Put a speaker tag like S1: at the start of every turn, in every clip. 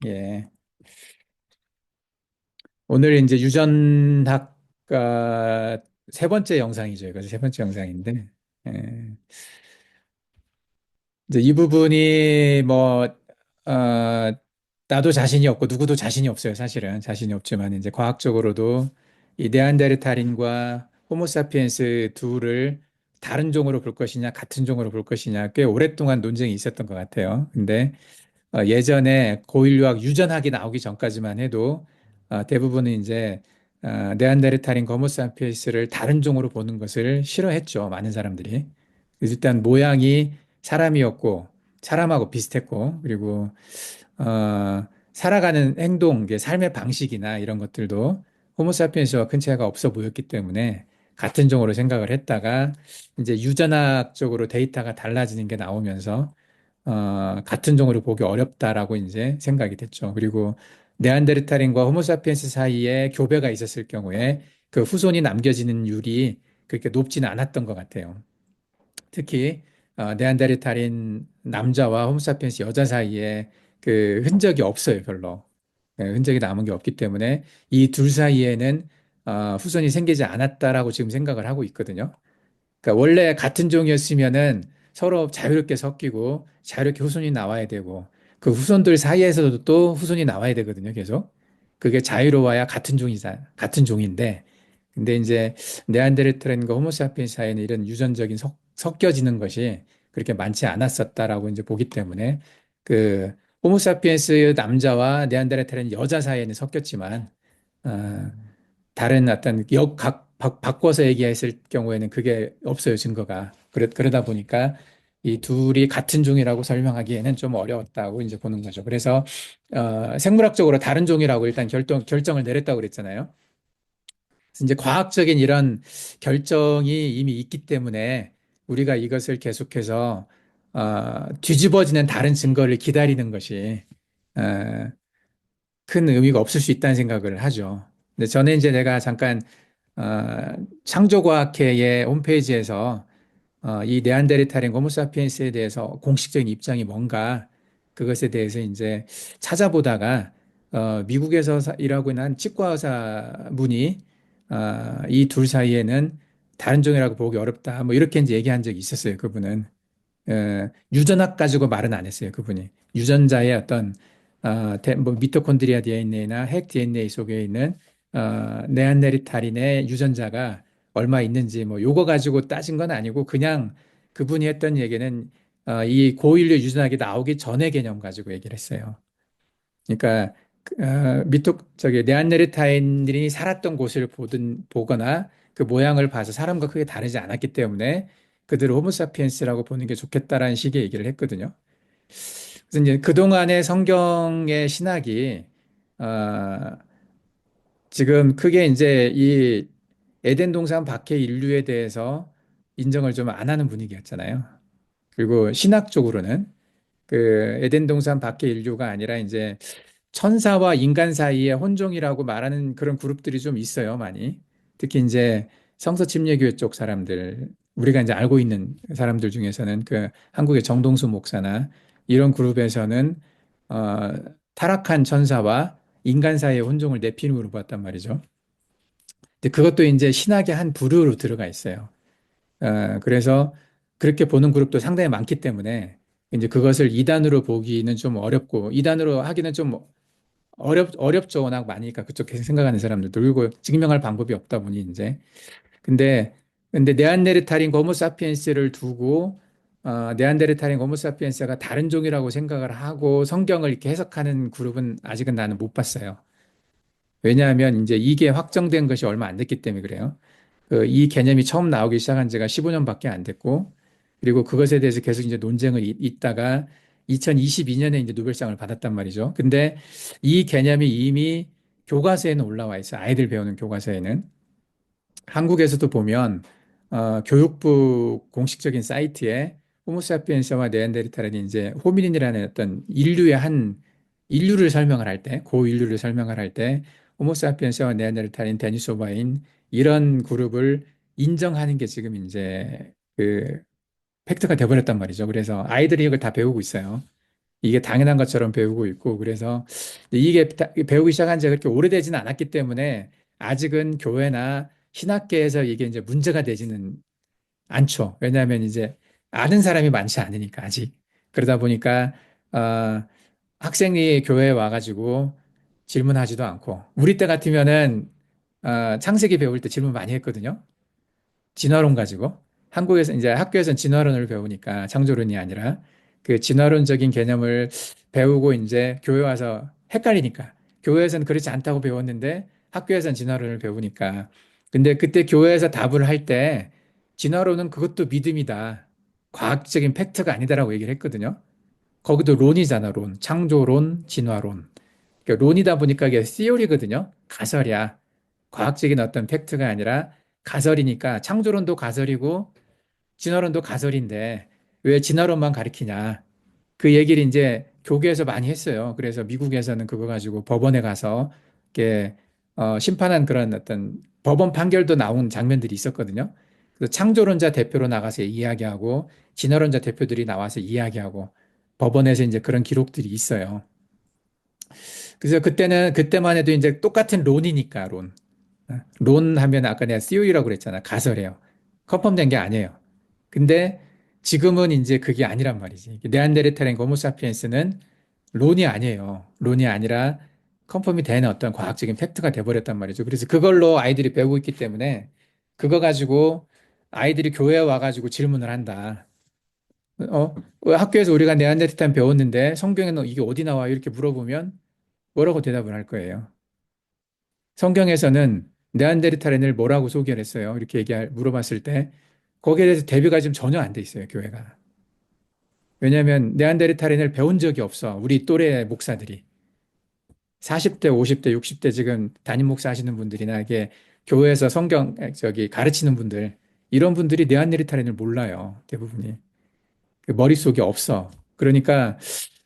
S1: 예. 오늘 이제 유전학과 세 번째 영상이죠. 이거 세 번째 영상인데, 예. 이제 이 부분이 어, 나도 자신이 없고 누구도 자신이 없어요. 사실은 자신이 없지만 이제 과학적으로도 이 네안데르탈인과 호모사피엔스 둘을 다른 종으로 볼 것이냐, 같은 종으로 볼 것이냐 꽤 오랫동안 논쟁이 있었던 것 같아요. 근데 예전에 고인류학 유전학이 나오기 전까지만 해도 대부분은 이제 네안데르탈인 호모사피엔스를 다른 종으로 보는 것을 싫어했죠. 많은 사람들이. 그래서 일단 모양이 사람이었고 사람하고 비슷했고 그리고 살아가는 행동, 이게 삶의 방식이나 이런 것들도 호모사피엔스와 큰 차이가 없어 보였기 때문에 같은 종으로 생각을 했다가 이제 유전학적으로 데이터가 달라지는 게 나오면서 같은 종으로 보기 어렵다라고 이제 생각이 됐죠. 그리고 네안데르탈인과 호모사피엔스 사이에 교배가 있었을 경우에 그 후손이 남겨지는 율이 그렇게 높지는 않았던 것 같아요. 특히 네안데르탈인 남자와 호모사피엔스 여자 사이에 그 흔적이 없어요, 별로. 흔적이 남은 게 없기 때문에 이 둘 사이에는 후손이 생기지 않았다라고 지금 생각을 하고 있거든요. 그러니까 원래 같은 종이었으면은 서로 자유롭게 섞이고 자유롭게 후손이 나와야 되고 그 후손들 사이에서도 또 후손이 나와야 되거든요, 계속. 그게 자유로워야 같은 종이자 같은 종인데 근데 이제 네안데르탈인과 호모사피엔스 사이에는 이런 유전적인 섞여지는 것이 그렇게 많지 않았었다라고 이제 보기 때문에 그 호모사피엔스 남자와 네안데르탈인 여자 사이에는 섞였지만 어, 다른 어떤 바꿔서 얘기했을 경우에는 그게 없어요, 증거가. 그러다 보니까 이 둘이 같은 종이라고 설명하기에는 좀 어려웠다고 이제 보는 거죠. 그래서, 생물학적으로 다른 종이라고 일단 결정을 내렸다고 그랬잖아요. 그래서 이제 과학적인 이런 결정이 이미 있기 때문에 우리가 이것을 계속해서, 뒤집어지는 다른 증거를 기다리는 것이, 어, 큰 의미가 없을 수 있다는 생각을 하죠. 근데 전에 이제 내가 잠깐 창조과학회의 홈페이지에서 이 네안데르탈인 호모사피엔스에 대해서 공식적인 입장이 뭔가 그것에 대해서 이제 찾아보다가 미국에서 일하고 있는 한 치과 의사 분이 이 둘 사이에는 다른 종이라고 보기 어렵다. 뭐 이렇게 이제 얘기한 적이 있었어요. 그분은. 유전학 가지고 말은 안 했어요, 그분이. 유전자의 어떤, 뭐, 미토콘드리아 DNA나 핵 DNA 속에 있는, 네안데르탈인의 유전자가 얼마 있는지, 뭐, 요거 가지고 따진 건 아니고, 그냥 그분이 했던 얘기는, 이 고인류 유전학이 나오기 전의 개념 가지고 얘기를 했어요. 그러니까 저기 네안데르탈인들이 살았던 곳을 보거나 그 모양을 봐서 사람과 크게 다르지 않았기 때문에 그들을 호모사피엔스라고 보는 게 좋겠다라는 식의 얘기를 했거든요. 그래서 이제 그동안의 성경의 신학이 어, 지금 크게 이제 이 에덴 동산 밖의 인류에 대해서 인정을 좀 안 하는 분위기였잖아요. 그리고 신학적으로는 그 에덴 동산 밖의 인류가 아니라 이제 천사와 인간 사이의 혼종이라고 말하는 그런 그룹들이 좀 있어요, 많이. 특히 이제 성서 침례교회 쪽 사람들, 우리가 이제 알고 있는 사람들 중에서는 그 한국의 정동수 목사나 이런 그룹에서는 어, 타락한 천사와 인간 사이의 혼종을 내피름으로 봤단 말이죠. 근데 그것도 이제 신학의 한 부류로 들어가 있어요. 그래서 그렇게 보는 그룹도 상당히 많기 때문에 이제 그것을 이단으로 보기는 좀 어렵고 이단으로 하기는 좀 어렵죠. 워낙 많으니까 그쪽 생각하는 사람들도. 그리고 증명할 방법이 없다 보니 이제. 근데, 근데 네안데르탈인 호모사피엔스를 두고, 네안데르탈인 호모사피엔스가 다른 종이라고 생각을 하고 성경을 이렇게 해석하는 그룹은 아직은 나는 못 봤어요. 왜냐하면 이제 이게 확정된 것이 얼마 안 됐기 때문에 그래요. 이 개념이 처음 나오기 시작한 지가 15년밖에 안 됐고, 그리고 그것에 대해서 계속 이제 논쟁을 있다가 2022년에 이제 노벨상을 받았단 말이죠. 근데 이 개념이 이미 교과서에는 올라와 있어요. 아이들 배우는 교과서에는. 한국에서도 보면 교육부 공식적인 사이트에 호모사피엔스와 네안데르탈인이 이제 호미닌이라는 어떤 인류를 설명을 할 때, 고인류를 설명을 할 때 호모사피엔스와 네안데르탈인, 데니소바인 이런 그룹을 인정하는 게 지금 이제 그 팩트가 돼버렸단 말이죠. 그래서 아이들이 이걸 다 배우고 있어요. 이게 당연한 것처럼 배우고 있고 그래서 이게 배우기 시작한 지가 그렇게 오래되지는 않았기 때문에 아직은 교회나 신학계에서 이게 이제 문제가 되지는 않죠. 왜냐하면 이제 아는 사람이 많지 않으니까 아직. 그러다 보니까 어, 학생이 교회에 와가지고 질문하지도 않고 우리 때 같으면은 창세기 배울 때 질문 많이 했거든요. 진화론 가지고 한국에서 이제 학교에서는 진화론을 배우니까 창조론이 아니라 그 진화론적인 개념을 배우고 이제 교회 와서 헷갈리니까 교회에서는 그렇지 않다고 배웠는데 학교에서는 진화론을 배우니까 근데 그때 교회에서 답을 할 때 진화론은 그것도 믿음이다. 과학적인 팩트가 아니다라고 얘기를 했거든요. 거기도 론이잖아, 론. 창조론, 진화론. 그러니까 론이다 보니까 이게 시오리거든요. 가설이야. 과학적인 어떤 팩트가 아니라 가설이니까 창조론도 가설이고 진화론도 가설인데 왜 진화론만 가리키냐. 그 얘기를 이제 교계에서 많이 했어요. 그래서 미국에서는 그거 가지고 법원에 가서 이렇게 심판한 그런 어떤 법원 판결도 나온 장면들이 있었거든요. 그래서 창조론자 대표로 나가서 이야기하고 진화론자 대표들이 나와서 이야기하고 법원에서 이제 그런 기록들이 있어요. 그래서 그때만 해도 이제 똑같은 론이니까 론. 론 하면 아까 내가 COE라고 그랬잖아. 가설이에요. 컨펌된 게 아니에요. 근데 지금은 이제 그게 아니란 말이지. 네안데르탈인 호모사피엔스는 론이 아니에요. 론이 아니라 컨펌이 된 어떤 과학적인 팩트가 돼버렸단 말이죠. 그래서 그걸로 아이들이 배우고 있기 때문에 그거 가지고 아이들이 교회에 와가지고 질문을 한다. 학교에서 우리가 네안데르탈 배웠는데 성경에는 이게 어디 나와요? 이렇게 물어보면 뭐라고 대답을 할 거예요. 성경에서는 네안데르탈인을 뭐라고 소개를 했어요? 이렇게 물어봤을 때 거기에 대해서 대비가 지금 전혀 안 돼 있어요, 교회가. 왜냐하면 네안데르탈인을 배운 적이 없어. 우리 또래 목사들이. 40대, 50대, 60대 지금 담임 목사 하시는 분들이나 이게 교회에서 저기 가르치는 분들 이런 분들이 네안데르탈인을 몰라요. 대부분이. 그 머릿속에 없어. 그러니까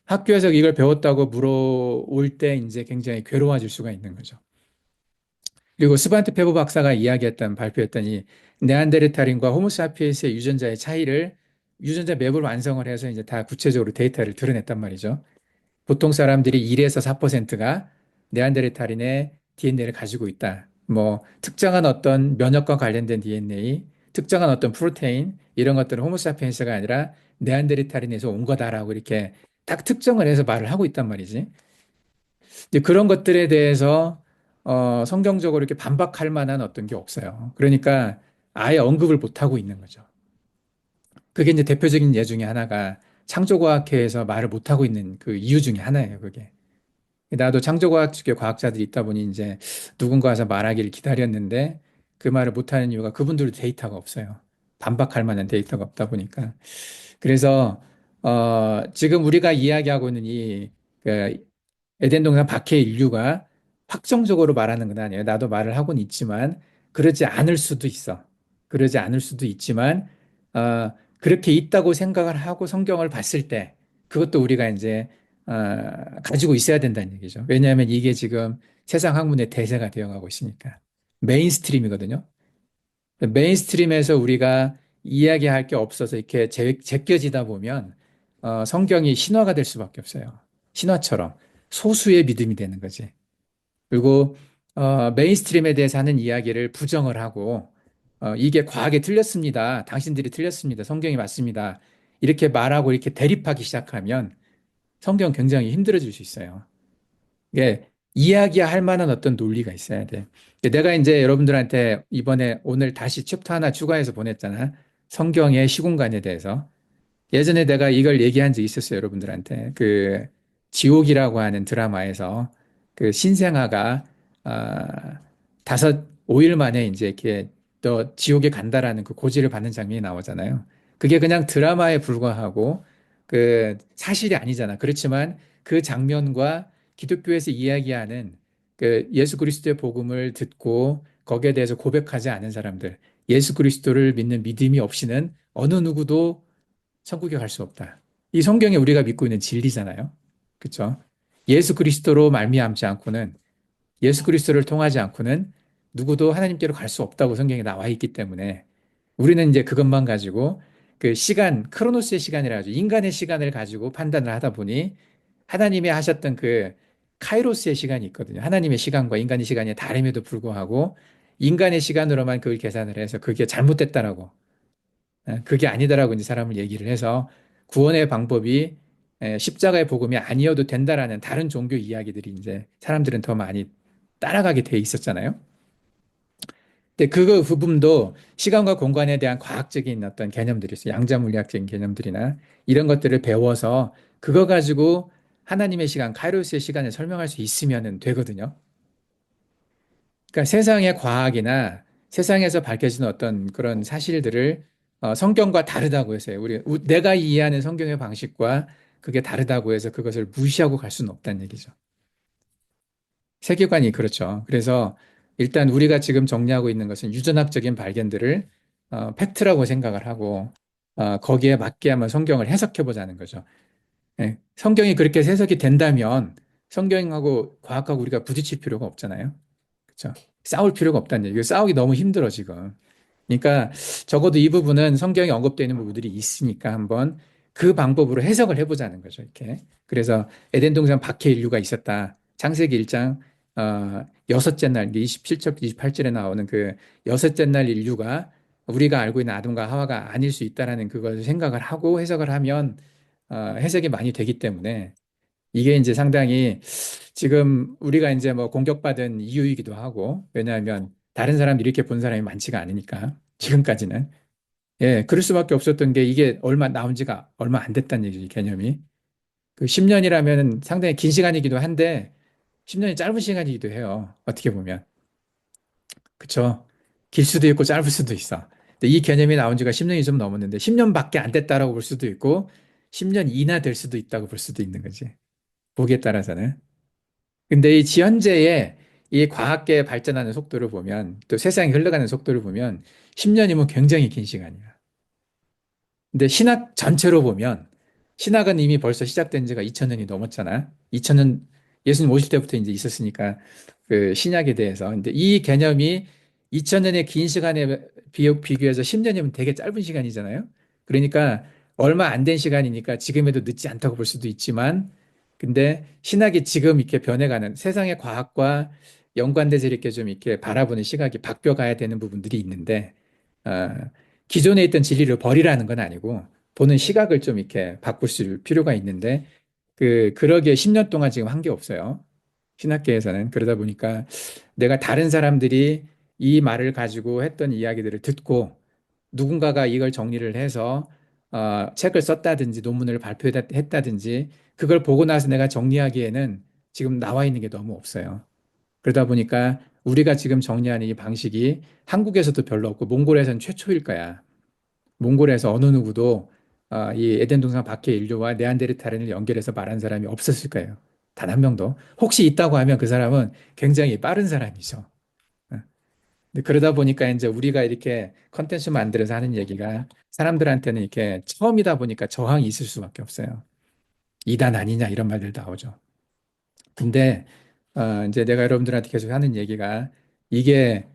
S1: 학교에서 이걸 배웠다고 물어올 때 이제 굉장히 괴로워질 수가 있는 거죠. 그리고 스반트 페브 박사가 발표했던 이 네안데르탈인과 호모사피엔스의 유전자의 차이를 유전자 맵을 완성을 해서 이제 다 구체적으로 데이터를 드러냈단 말이죠. 보통 사람들이 1에서 4%가 네안데르탈인의 DNA를 가지고 있다. 뭐 특정한 어떤 면역과 관련된 DNA, 특정한 어떤 프로테인 이런 것들은 호모사피엔스가 아니라 네안데르탈인에서 온 거다라고 이렇게 딱 특정을 해서 말을 하고 있단 말이지. 이제 그런 것들에 대해서 성경적으로 이렇게 반박할 만한 어떤 게 없어요. 그러니까 아예 언급을 못 하고 있는 거죠. 그게 이제 대표적인 예 중에 하나가 창조과학회에서 말을 못 하고 있는 그 이유 중에 하나예요, 그게. 나도 창조과학 쪽에 과학자들이 있다 보니 이제 누군가 와서 말하기를 기다렸는데 그 말을 못 하는 이유가 그분들도 데이터가 없어요. 반박할 만한 데이터가 없다 보니까. 그래서 지금 우리가 이야기하고 있는 그 에덴 동산 밖의 인류가 확정적으로 말하는 건 아니에요. 나도 말을 하고는 있지만 그러지 않을 수도 있어. 그러지 않을 수도 있지만 그렇게 있다고 생각을 하고 성경을 봤을 때 그것도 우리가 이제 가지고 있어야 된다는 얘기죠. 왜냐하면 이게 지금 세상 학문의 대세가 되어가고 있으니까 메인스트림이거든요. 메인스트림에서 우리가 이야기할 게 없어서 이렇게 제껴지다 보면 성경이 신화가 될 수밖에 없어요. 신화처럼 소수의 믿음이 되는 거지. 그리고 메인스트림에 대해서 하는 이야기를 부정을 하고 이게 과학에 틀렸습니다. 당신들이 틀렸습니다. 성경이 맞습니다. 이렇게 말하고 이렇게 대립하기 시작하면 성경 굉장히 힘들어질 수 있어요. 이게 이야기할 만한 어떤 논리가 있어야 돼. 내가 이제 여러분들한테 이번에 오늘 다시 챕터 하나 추가해서 보냈잖아. 성경의 시공간에 대해서. 예전에 내가 이걸 얘기한 적이 있었어요, 여러분들한테. 그 지옥이라고 하는 드라마에서 그 신생아가 아, 5일 만에 이제 이렇게 너 지옥에 간다라는 그 고지를 받는 장면이 나오잖아요. 그게 그냥 드라마에 불과하고 그 사실이 아니잖아. 그렇지만 그 장면과 기독교에서 이야기하는 그 예수 그리스도의 복음을 듣고 거기에 대해서 고백하지 않은 사람들, 예수 그리스도를 믿는 믿음이 없이는 어느 누구도 천국에 갈 수 없다. 이 성경에 우리가 믿고 있는 진리잖아요. 그렇죠? 예수 그리스도로 말미암지 않고는 예수 그리스도를 통하지 않고는 누구도 하나님께로 갈 수 없다고 성경에 나와 있기 때문에 우리는 이제 그것만 가지고 그 시간, 크로노스의 시간이라 하죠. 인간의 시간을 가지고 판단을 하다 보니 하나님이 하셨던 그 카이로스의 시간이 있거든요. 하나님의 시간과 인간의 시간이 다름에도 불구하고 인간의 시간으로만 그걸 계산을 해서 그게 잘못됐다라고, 그게 아니다라고 이제 사람을 얘기를 해서 구원의 방법이 십자가의 복음이 아니어도 된다라는 다른 종교 이야기들이 이제 사람들은 더 많이 따라가게 돼 있었잖아요. 근데 그 부분도 시간과 공간에 대한 과학적인 어떤 개념들이 있어요. 양자물리학적인 개념들이나 이런 것들을 배워서 그거 가지고 하나님의 시간, 카이로스의 시간을 설명할 수 있으면 되거든요. 그러니까 세상의 과학이나 세상에서 밝혀지는 어떤 그런 사실들을 성경과 다르다고 해서요. 내가 이해하는 성경의 방식과 그게 다르다고 해서 그것을 무시하고 갈 수는 없다는 얘기죠. 세계관이 그렇죠. 그래서 일단 우리가 지금 정리하고 있는 것은 유전학적인 발견들을 팩트라고 생각을 하고 거기에 맞게 한번 성경을 해석해 보자는 거죠. 예, 성경이 그렇게 해석이 된다면 성경하고 과학하고 우리가 부딪힐 필요가 없잖아요. 그렇죠? 싸울 필요가 없다는 얘기예요. 싸우기 너무 힘들어 지금. 그러니까 적어도 이 부분은 성경에 언급되어 있는 부분들이 있으니까 한번 그 방법으로 해석을 해보자는 거죠. 이렇게. 그래서 에덴 동산 밖에 인류가 있었다. 창세기 1장 여섯째 날, 27절, 28절에 나오는 그 여섯째 날 인류가 우리가 알고 있는 아담과 하와가 아닐 수 있다라는 그걸 생각을 하고 해석을 하면 해석이 많이 되기 때문에 이게 이제 상당히 지금 우리가 이제 뭐 공격받은 이유이기도 하고, 왜냐하면 다른 사람들이 이렇게 본 사람이 많지가 않으니까, 지금까지는. 예, 그럴 수밖에 없었던 게 이게 얼마 나온 지가 얼마 안 됐다는 얘기죠, 이 개념이. 그 10년이라면 상당히 긴 시간이기도 한데, 10년이 짧은 시간이기도 해요. 어떻게 보면. 그쵸? 길 수도 있고 짧을 수도 있어. 근데 이 개념이 나온 지가 10년이 좀 넘었는데, 10년밖에 안 됐다라고 볼 수도 있고, 10년 이나 될 수도 있다고 볼 수도 있는 거지. 보기에 따라서는. 근데 이 현재의 이 과학계 발전하는 속도를 보면 또 세상이 흘러가는 속도를 보면 10년이면 굉장히 긴 시간이야. 근데 신학 전체로 보면 신학은 이미 벌써 시작된 지가 2000년이 넘었잖아. 2000년 예수님 오실 때부터 이제 있었으니까 그 신약에 대해서. 근데 이 개념이 2000년의 긴 시간에 비교해서 10년이면 되게 짧은 시간이잖아요. 그러니까 얼마 안 된 시간이니까 지금에도 늦지 않다고 볼 수도 있지만 근데 신학이 지금 이렇게 변해가는 세상의 과학과 연관돼서 이렇게 좀 이렇게 바라보는 시각이 바뀌어가야 되는 부분들이 있는데 어, 기존에 있던 진리를 버리라는 건 아니고 보는 시각을 좀 이렇게 바꿀 수 필요가 있는데 그러기에 10년 동안 지금 한 게 없어요. 신학계에서는. 그러다 보니까 내가 다른 사람들이 이 말을 가지고 했던 이야기들을 듣고 누군가가 이걸 정리를 해서 책을 썼다든지 논문을 발표했다든지 그걸 보고 나서 내가 정리하기에는 지금 나와 있는 게 너무 없어요. 그러다 보니까 우리가 지금 정리하는 이 방식이 한국에서도 별로 없고 몽골에서는 최초일 거야. 몽골에서 어느 누구도 이 에덴 동산 밖의 인류와 네안데르탈인을 연결해서 말한 사람이 없었을 거예요. 단 한 명도. 혹시 있다고 하면 그 사람은 굉장히 빠른 사람이죠. 어. 근데 그러다 보니까 이제 우리가 이렇게 컨텐츠 만들어서 하는 얘기가 사람들한테는 이렇게 처음이다 보니까 저항이 있을 수밖에 없어요. 이단 아니냐 이런 말들 나오죠. 근데 이제 내가 여러분들한테 계속 하는 얘기가 이게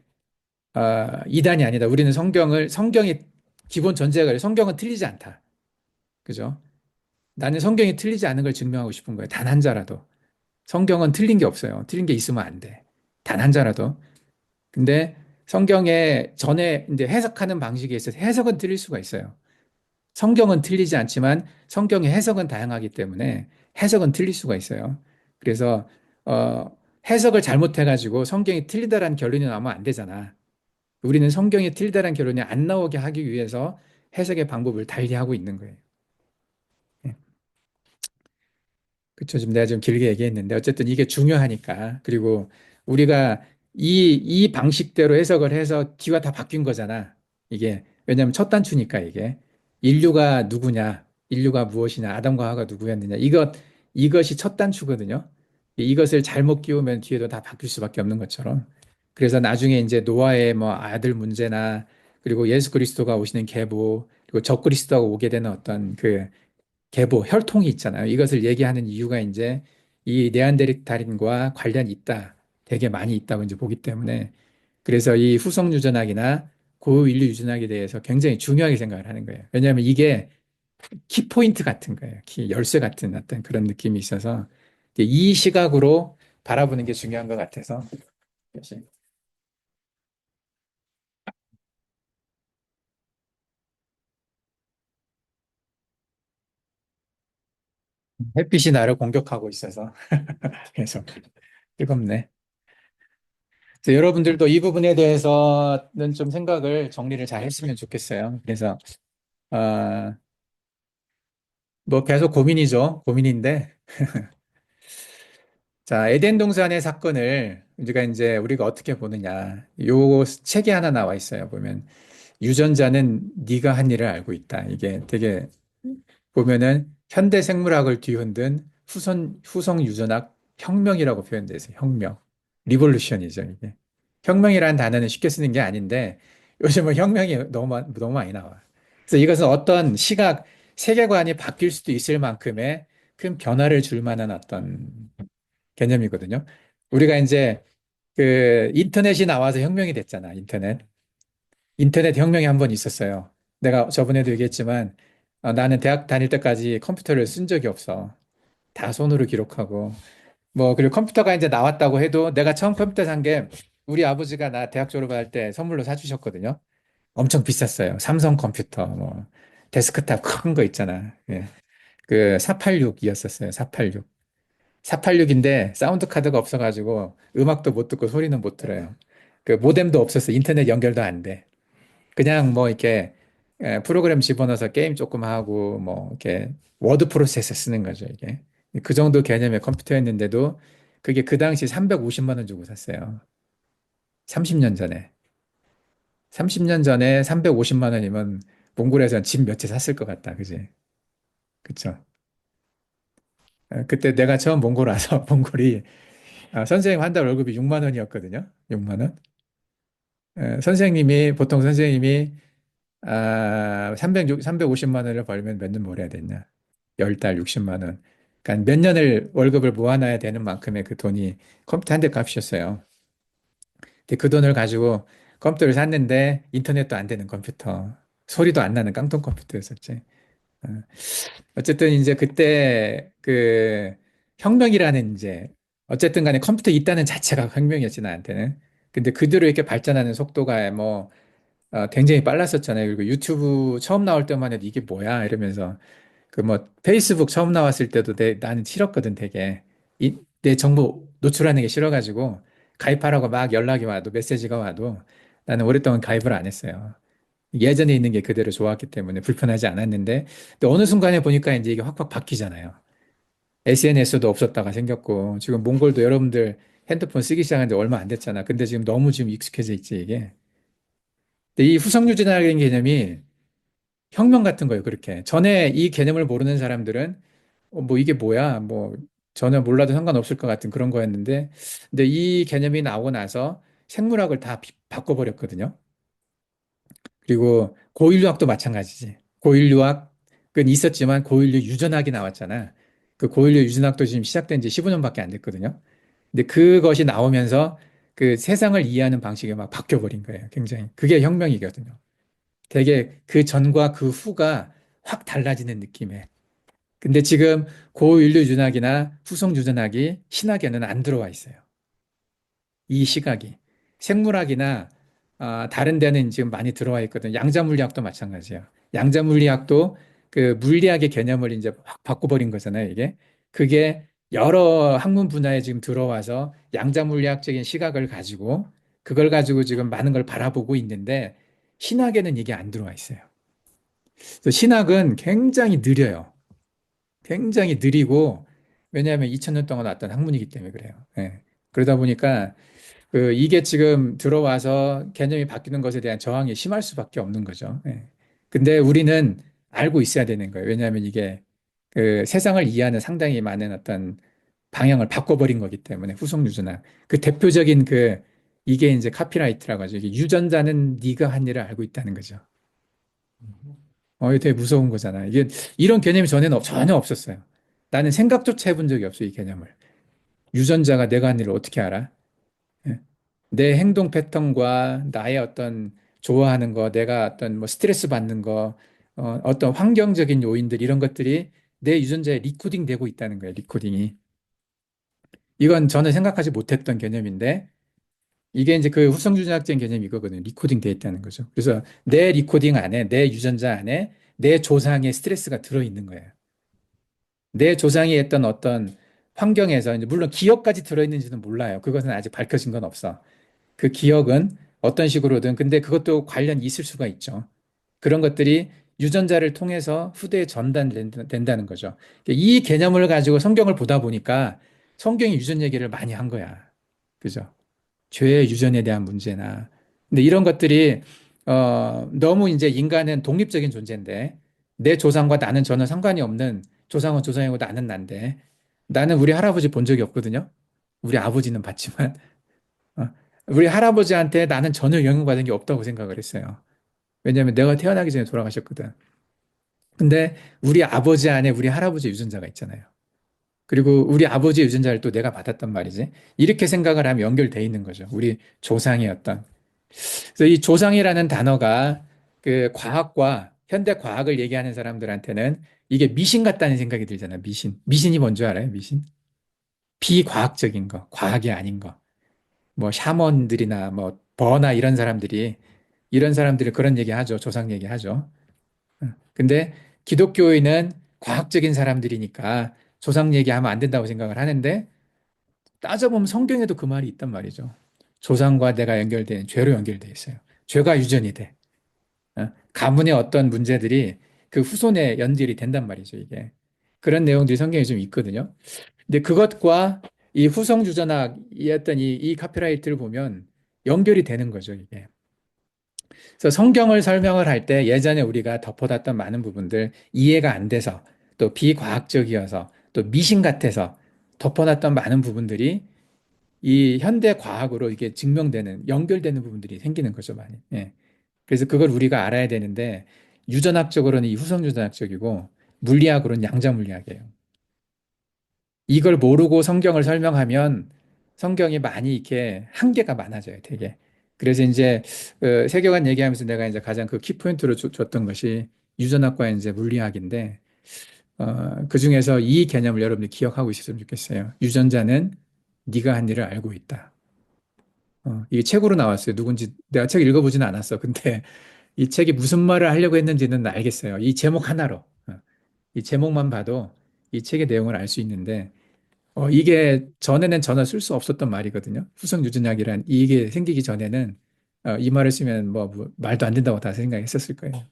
S1: 이단이 아니다. 우리는 성경이 기본 전제가 그래. 성경은 틀리지 않다. 그죠? 나는 성경이 틀리지 않은 걸 증명하고 싶은 거예요. 단 한 자라도. 성경은 틀린 게 없어요. 틀린 게 있으면 안 돼. 단 한 자라도. 근데 성경에 전에 이제 해석하는 방식에 있어서 해석은 틀릴 수가 있어요. 성경은 틀리지 않지만 성경의 해석은 다양하기 때문에 해석은 틀릴 수가 있어요. 그래서 어, 해석을 잘못해가지고 성경이 틀리다라는 결론이 나오면 안 되잖아. 우리는 성경이 틀리다라는 결론이 안 나오게 하기 위해서 해석의 방법을 달리하고 있는 거예요. 예. 그쵸. 지금 내가 좀 길게 얘기했는데, 어쨌든 이게 중요하니까. 그리고 우리가 이 방식대로 해석을 해서 뒤가 다 바뀐 거잖아. 이게. 왜냐하면 첫 단추니까 이게. 인류가 누구냐, 인류가 무엇이냐, 아담과 하와가 누구였느냐. 이것이 첫 단추거든요. 이것을 잘못 끼우면 뒤에도 다 바뀔 수밖에 없는 것처럼. 그래서 나중에 이제 노아의 뭐 아들 문제나, 그리고 예수 그리스도가 오시는 계보, 그리고 적그리스도가 오게 되는 어떤 계보, 혈통이 있잖아요. 이것을 얘기하는 이유가 이제 이 네안데르탈인과 관련이 있다. 되게 많이 있다고 이제 보기 때문에 그래서 이 후성 유전학이나 고인류 유전학에 대해서 굉장히 중요하게 생각을 하는 거예요. 왜냐하면 이게 키포인트 같은 거예요. 열쇠 같은 어떤 그런 느낌이 있어서 이제 이 시각으로 바라보는 게 중요한 것 같아서 사실 햇빛이 나를 공격하고 있어서 그래서 뜨겁네. 그래서 여러분들도 이 부분에 대해서는 좀 생각을 정리를 잘 했으면 좋겠어요. 그래서 아, 뭐 계속 고민이죠. 고민인데 자, 에덴 동산의 사건을 우리가 어떻게 보느냐. 요 책이 하나 나와 있어요. 보면 유전자는 네가 한 일을 알고 있다. 이게 되게 보면은 현대 생물학을 뒤흔든 후성 유전학 혁명이라고 표현돼 있어요. 혁명. 리볼루션이죠, 이게. 혁명이라는 단어는 쉽게 쓰는 게 아닌데 요즘은 혁명이 너무 많이 나와. 그래서 이것은 어떤 세계관이 바뀔 수도 있을 만큼의 큰 변화를 줄 만한 어떤 개념이거든요. 우리가 이제 그 인터넷이 나와서 혁명이 됐잖아, 인터넷. 인터넷 혁명이 한 번 있었어요. 내가 저번에도 얘기했지만 나는 대학 다닐 때까지 컴퓨터를 쓴 적이 없어. 다 손으로 기록하고. 뭐, 그리고 컴퓨터가 이제 나왔다고 해도 내가 처음 컴퓨터 산 게 우리 아버지가 나 대학 졸업할 때 선물로 사주셨거든요. 엄청 비쌌어요. 삼성 컴퓨터, 뭐, 데스크탑 큰 거 있잖아. 예. 그 486이었었어요. 486. 486인데 사운드 카드가 없어가지고 음악도 못 듣고 소리는 못 들어요. 그 모뎀도 없었어. 인터넷 연결도 안 돼. 그냥 뭐 이렇게 프로그램 집어넣어서 게임 조금 하고 뭐 이렇게 워드 프로세서 쓰는 거죠, 이게. 그 정도 개념의 컴퓨터였는데도 그게 그 당시 350만 원 주고 샀어요. 30년 전에. 30년 전에 350만 원이면 몽골에서 집 몇 채 샀을 것 같다. 그지? 그쵸? 그때 내가 처음 몽골 와서 몽골이 선생님 한 달 월급이 6만 원이었거든요. 6만 원. 보통 선생님이 350만 원을 벌면 몇 년 벌어야 되냐? 10달 60만 원. 그러니까 몇 년을 월급을 모아놔야 되는 만큼의 그 돈이 컴퓨터 한 대 값이었어요. 근데 그 돈을 가지고 컴퓨터를 샀는데 인터넷도 안 되는 컴퓨터, 소리도 안 나는 깡통 컴퓨터였었지. 어. 어쨌든 이제 그때 그 혁명이라는 어쨌든 간에 컴퓨터 있다는 자체가 혁명이었지 나한테는. 근데 그대로 이렇게 발전하는 속도가 굉장히 빨랐었잖아요. 그리고 유튜브 처음 나올 때만 해도 이게 뭐야 이러면서 그 뭐 페이스북 처음 나왔을 때도 나는 싫었거든 되게 내 정보 노출하는 게 싫어가지고 가입하라고 막 연락이 와도 메시지가 와도 나는 오랫동안 가입을 안 했어요. 예전에 있는 게 그대로 좋았기 때문에 불편하지 않았는데 근데 어느 순간에 보니까 이제 이게 확확 바뀌잖아요. SNS도 없었다가 생겼고 지금 몽골도 여러분들 핸드폰 쓰기 시작한 지 얼마 안 됐잖아. 근데 지금 너무 지금 익숙해져 있지 이게. 근데 이 후성유지라는 개념이 혁명 같은 거예요, 그렇게. 전에 이 개념을 모르는 사람들은, 뭐 이게 뭐야, 뭐 전혀 몰라도 상관없을 것 같은 그런 거였는데, 근데 이 개념이 나오고 나서 생물학을 다 바꿔버렸거든요. 그리고 고인류학도 마찬가지지. 고인류학은 있었지만 고인류 유전학이 나왔잖아. 그 고인류 유전학도 지금 시작된 지 15년밖에 안 됐거든요. 근데 그것이 나오면서 그 세상을 이해하는 방식이 막 바뀌어버린 거예요, 굉장히. 그게 혁명이거든요. 되게 그 전과 그 후가 확 달라지는 느낌에. 근데 지금 고인류 유전학이나 후성 유전학이 신학에는 안 들어와 있어요. 이 시각이. 생물학이나 다른 데는 지금 많이 들어와 있거든. 양자물리학도 마찬가지야. 양자물리학도 그 물리학의 개념을 이제 확 바꿔버린 거잖아요, 이게. 그게 여러 학문 분야에 지금 들어와서 양자물리학적인 시각을 가지고 그걸 가지고 지금 많은 걸 바라보고 있는데 신학에는 이게 안 들어와 있어요. 그래서 신학은 굉장히 느려요. 굉장히 느리고 왜냐하면 2000년 동안 왔던 학문이기 때문에 그래요. 예. 그러다 보니까 이게 지금 들어와서 개념이 바뀌는 것에 대한 저항이 심할 수밖에 없는 거죠. 예. 근데 우리는 알고 있어야 되는 거예요. 왜냐하면 이게 그 세상을 이해하는 상당히 많은 어떤 방향을 바꿔버린 거기 때문에 후속유전학. 그 대표적인 이게 이제 카피라이트라고 하죠. 이게 유전자는 네가 한 일을 알고 있다는 거죠. 이게 되게 무서운 거잖아. 이게 이런 개념이 전에는 전혀 없었어요. 나는 생각조차 해본 적이 없어요, 이 개념을. 유전자가 내가 한 일을 어떻게 알아? 예. 내 행동 패턴과 나의 어떤 좋아하는 거, 내가 어떤 뭐 스트레스 받는 거, 어떤 환경적인 요인들 이런 것들이 내 유전자에 리코딩 되고 있다는 거예요. 리코딩이. 이건 저는 생각하지 못했던 개념인데 이게 이제 그 후성주전학적 개념이 이거거든요. 리코딩 돼 있다는 거죠. 그래서 내 리코딩 안에 내 유전자 안에 내 조상의 스트레스가 들어 있는 거예요. 내 조상이 했던 어떤 환경에서 이제 물론 기억까지 들어 있는지는 몰라요. 그것은 아직 밝혀진 건 없어. 그 기억은 어떤 식으로든 근데 그것도 관련이 있을 수가 있죠. 그런 것들이 유전자를 통해서 후대에 전달된다는 거죠. 이 개념을 가지고 성경을 보다 보니까 성경이 유전 얘기를 많이 한 거야. 그죠? 죄의 유전에 대한 문제나. 근데 이런 것들이, 너무 이제 인간은 독립적인 존재인데, 내 조상과 나는 전혀 상관이 없는 조상은 조상이고 나는 난데, 나는 우리 할아버지 본 적이 없거든요. 우리 아버지는 봤지만, 어, 우리 할아버지한테 나는 전혀 영향받은 게 없다고 생각을 했어요. 왜냐하면 내가 태어나기 전에 돌아가셨거든. 근데 우리 아버지 안에 우리 할아버지 유전자가 있잖아요. 그리고 우리 아버지의 유전자를 또 내가 받았단 말이지. 이렇게 생각을 하면 연결돼 있는 거죠. 우리 조상의 어떤. 그래서 이 조상이라는 단어가 그 과학과 현대 과학을 얘기하는 사람들한테는 이게 미신 같다는 생각이 들잖아요. 미신. 미신이 뭔지 알아요? 미신? 비과학적인 거, 과학이 아닌 거. 뭐 샤먼들이나 뭐 버나 이런 사람들이 그런 얘기 하죠. 조상 얘기 하죠. 근데 기독교인은 과학적인 사람들이니까 조상 얘기하면 안 된다고 생각을 하는데 따져보면 성경에도 그 말이 있단 말이죠. 조상과 내가 연결된 죄로 연결돼 있어요. 죄가 유전이 돼. 가문의 어떤 문제들이 그 후손에 연결이 된단 말이죠, 이게. 그런 내용들이 성경에 좀 있거든요. 근데 그것과 이 후성주전학이었던 이 카피라이트를 보면 연결이 되는 거죠, 이게. 그래서 성경을 설명을 할 때 예전에 우리가 덮어놨던 많은 부분들 이해가 안 돼서 또 비과학적이어서 또 미신 같아서 덮어놨던 많은 부분들이 이 현대 과학으로 이게 증명되는, 연결되는 부분들이 생기는 거죠, 많이. 예. 그래서 그걸 우리가 알아야 되는데, 유전학적으로는 이 후성유전학적이고, 물리학으로는 양자물리학이에요. 이걸 모르고 성경을 설명하면 성경이 많이 이렇게 한계가 많아져요, 되게. 그래서 이제 세계관 얘기하면서 내가 이제 가장 그 키포인트로 줬던 것이 유전학과 이제 물리학인데, 그 중에서 이 개념을 여러분들이 기억하고 있었으면 좋겠어요. 유전자는 네가 한 일을 알고 있다. 이게 책으로 나왔어요. 누군지 내가 책 읽어보지는 않았어. 근데 이 책이 무슨 말을 하려고 했는지는 알겠어요. 이 제목 하나로. 이 제목만 봐도 이 책의 내용을 알 수 있는데, 이게 전에는 전혀 쓸 수 없었던 말이거든요. 후성유전약이란 이게 생기기 전에는 이 말을 쓰면 뭐 말도 안 된다고 다 생각했었을 거예요.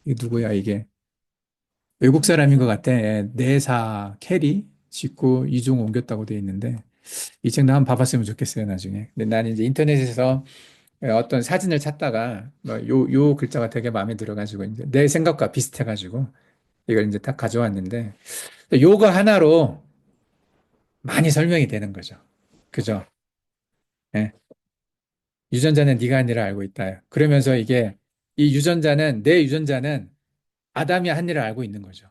S1: 이게 누구야, 이게? 외국 사람인 것 같아. 예, 내사 캐리 짓고 이중 옮겼다고 돼 있는데, 이 책 나 한번 봐봤으면 좋겠어요, 나중에. 근데 나는 이제 인터넷에서 어떤 사진을 찾다가 요 글자가 되게 마음에 들어가지고 이제 내 생각과 비슷해가지고 이걸 이제 딱 가져왔는데 요거 하나로 많이 설명이 되는 거죠. 그죠? 예. 유전자는 네가 한 일을 알고 있다. 그러면서 이게 이 유전자는 내 유전자는 아담이 한 일을 알고 있는 거죠.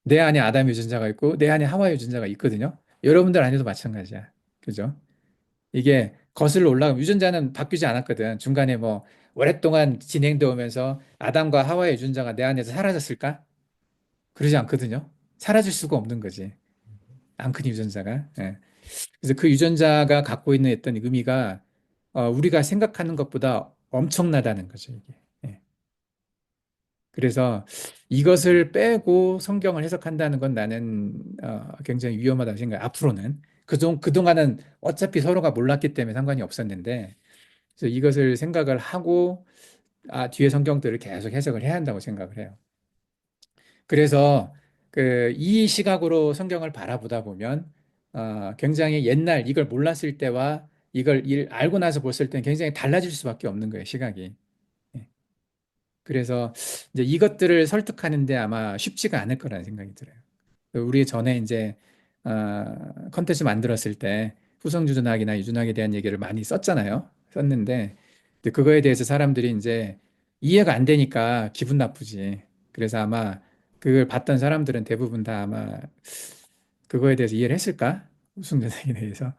S1: 내 안에 아담 유전자가 있고 내 안에 하와 유전자가 있거든요. 여러분들 안에도 마찬가지야. 그죠? 이게 거슬러 올라가면 유전자는 바뀌지 않았거든. 중간에 뭐 오랫동안 진행되어 오면서 아담과 하와의 유전자가 내 안에서 사라졌을까? 그러지 않거든요. 사라질 수가 없는 거지. 앙크니 유전자가. 예. 그래서 그 유전자가 갖고 있는 어떤 의미가 우리가 생각하는 것보다 엄청나다는 거죠, 이게. 예. 그래서 이것을 빼고 성경을 해석한다는 건 나는 굉장히 위험하다고 생각해요. 앞으로는. 그동안은 어차피 서로가 몰랐기 때문에 상관이 없었는데, 그래서 이것을 생각을 하고, 뒤에 성경들을 계속 해석을 해야 한다고 생각을 해요. 그래서 이 시각으로 성경을 바라보다 보면, 굉장히 옛날 이걸 몰랐을 때와 알고 나서 봤을 때는 굉장히 달라질 수밖에 없는 거예요, 시각이. 예. 그래서 이제 이것들을 설득하는데 아마 쉽지가 않을 거라는 생각이 들어요. 우리 전에 이제 컨텐츠 만들었을 때 후성주전학이나 유전학에 대한 얘기를 많이 썼잖아요. 썼는데 근데 그거에 대해서 사람들이 이제 이해가 안 되니까 기분 나쁘지. 그래서 아마 그걸 봤던 사람들은 대부분 다 아마 그거에 대해서 이해를 했을까? 후성주전학에 대해서.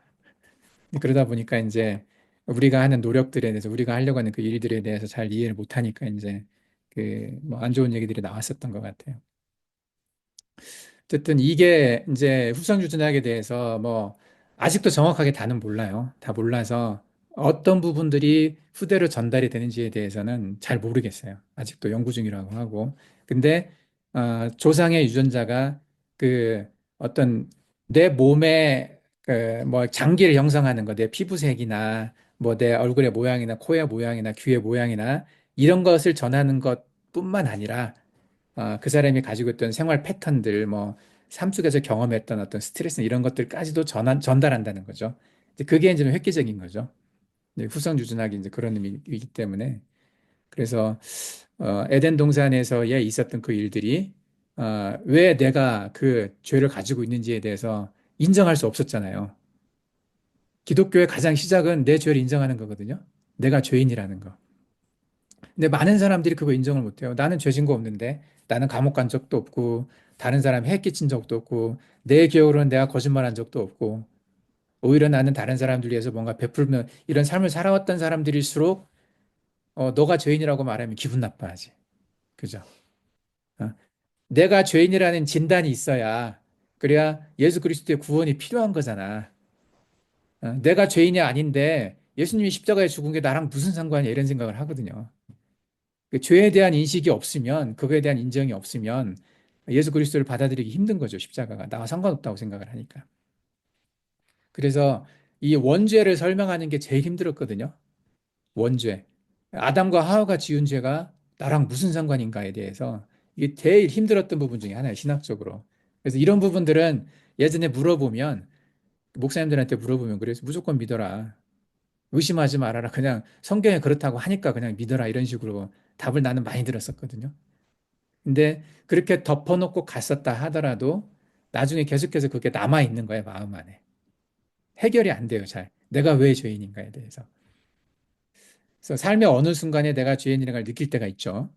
S1: 그러다 보니까 이제 우리가 하는 노력들에 대해서 우리가 하려고 하는 그 일들에 대해서 잘 이해를 못 하니까 이제 그 뭐 안 좋은 얘기들이 나왔었던 것 같아요. 어쨌든 이게 이제 후성유전학에 대해서 뭐 아직도 정확하게 다는 몰라요. 다 몰라서 어떤 부분들이 후대로 전달이 되는지에 대해서는 잘 모르겠어요. 아직도 연구 중이라고 하고. 근데 조상의 유전자가 그 어떤 내 몸에 그뭐 장기를 형성하는 거, 내 피부색이나 뭐 내 얼굴의 모양이나 코의 모양이나 귀의 모양이나 이런 것을 전하는 것뿐만 아니라 그 사람이 가지고 있던 생활 패턴들, 뭐, 삶 속에서 경험했던 어떤 스트레스 이런 것들까지도 전달한다는 거죠. 이제 그게 이제 좀 획기적인 거죠. 네, 후성유전학이 이제 그런 의미이기 때문에. 그래서, 에덴 동산에서에 있었던 그 일들이, 왜 내가 그 죄를 가지고 있는지에 대해서 인정할 수 없었잖아요. 기독교의 가장 시작은 내 죄를 인정하는 거거든요. 내가 죄인이라는 거. 근데 많은 사람들이 그거 인정을 못 해요. 나는 죄진 거 없는데, 나는 감옥 간 적도 없고, 다른 사람 해 끼친 적도 없고, 내 기억으로는 내가 거짓말한 적도 없고, 오히려 나는 다른 사람들 위해서 뭔가 베풀면 이런 삶을 살아왔던 사람들일수록, 너가 죄인이라고 말하면 기분 나빠하지. 그죠? 어, 내가 죄인이라는 진단이 있어야, 그래야 예수 그리스도의 구원이 필요한 거잖아. 내가 죄인이 아닌데, 예수님이 십자가에 죽은 게 나랑 무슨 상관이야? 이런 생각을 하거든요. 그 죄에 대한 인식이 없으면, 그거에 대한 인정이 없으면 예수 그리스도를 받아들이기 힘든 거죠, 십자가가. 나와 상관없다고 생각을 하니까. 그래서 이 원죄를 설명하는 게 제일 힘들었거든요. 원죄. 아담과 하와가 지은 죄가 나랑 무슨 상관인가에 대해서 이게 제일 힘들었던 부분 중에 하나예요, 신학적으로. 그래서 이런 부분들은 예전에 물어보면, 목사님들한테 물어보면 그래서 무조건 믿어라. 의심하지 말아라. 그냥 성경에 그렇다고 하니까 그냥 믿어라. 이런 식으로 답을 나는 많이 들었었거든요. 근데 그렇게 덮어놓고 갔었다 하더라도 나중에 계속해서 그게 남아있는 거예요, 마음 안에. 해결이 안 돼요, 잘. 내가 왜 죄인인가에 대해서. 그래서 삶의 어느 순간에 내가 죄인이라는 걸 느낄 때가 있죠.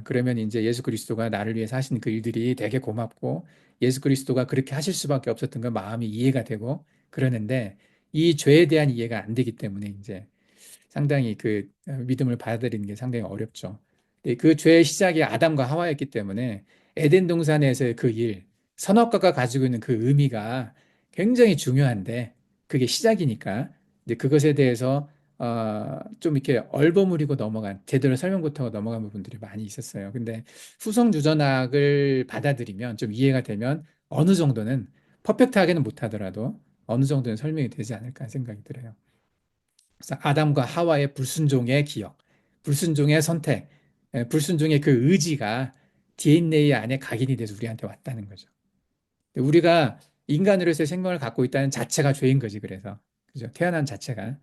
S1: 그러면 이제 예수 그리스도가 나를 위해서 하신 그 일들이 되게 고맙고 예수 그리스도가 그렇게 하실 수밖에 없었던 건 마음이 이해가 되고 그러는데 이 죄에 대한 이해가 안 되기 때문에 이제 상당히 그 믿음을 받아들이는 게 상당히 어렵죠. 그 죄의 시작이 아담과 하와였기 때문에 에덴 동산에서의 그 일, 선악과가 가지고 있는 그 의미가 굉장히 중요한데 그게 시작이니까 이제 그것에 대해서 좀 이렇게 얼버무리고 넘어간 제대로 설명 못하고 넘어간 부분들이 많이 있었어요. 근데 후성 유전학을 받아들이면 좀 이해가 되면 어느 정도는 퍼펙트하게는 못하더라도 어느 정도는 설명이 되지 않을까 생각이 들어요. 그래서 아담과 하와의 불순종의 기억, 불순종의 선택, 불순종의 그 의지가 DNA 안에 각인이 돼서 우리한테 왔다는 거죠. 우리가 인간으로서의 생명을 갖고 있다는 자체가 죄인 거지, 그래서. 그죠? 태어난 자체가.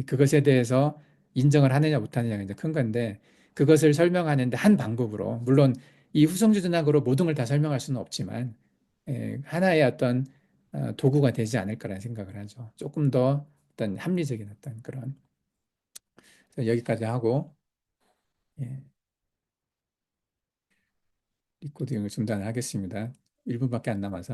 S1: 그것에 대해서 인정을 하느냐 못하느냐가 이제 큰 건데, 그것을 설명하는데 한 방법으로, 물론 이 후성주전학으로 모든 걸 다 설명할 수는 없지만, 하나의 어떤 도구가 되지 않을 거라는 생각을 하죠. 조금 더 어떤 합리적인 어떤 그런. 여기까지 하고, 예, 리코딩을 중단하겠습니다. 1분밖에 안 남아서.